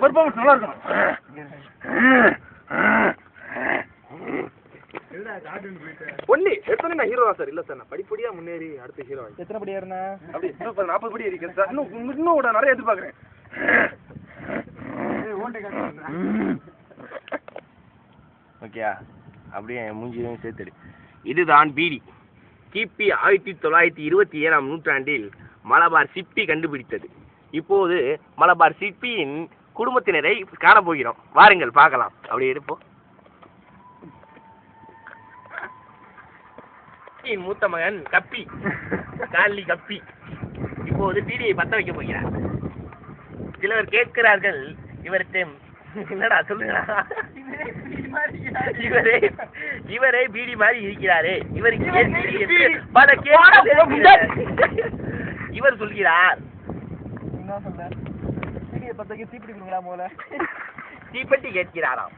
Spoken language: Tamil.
பெர்ஃபார்மன்ஸ் நல்லா இருக்கும். ஒன்லி எத்தனை நான் ஹீரோ சார்? இல்ல சார், நான் படிப்படியா முன்னேறி அடுத்த ஹீரோ. எத்தனை படி ஏறினா? அப்படி 40 படி ஏறிக்கிறேன் சார். இன்னும் நிறைய எதிர்பார்க்கிறேன். ஓகேயா? அப்படியே மூஞ்சியும் சேர்த்துடு. இதுதான் பீடி. கிபி 1927ஆம் நூற்றாண்டில் மலபார் சிப்பி கண்டுபிடித்தது. இப்போது மலபார் சிப்பியின் குடும்பத்தினரை காணப்போகிறோம். வாருங்கள் பார்க்கலாம். அப்படி எடுப்போம். மூத்த மகன் கப்பி, காலி கப்பி இப்போது பீடியை பத்த வைக்க போகிறார். சிலர் கேட்கிறார்கள், இவருக்கு என்னடா சொல்லுங்க, இவரே பீடி மாதிரி இருக்கிறாரே, இவருக்கு இவர் சொல்கிறார், தீப்பெட்டி கேட்கிறாராம்.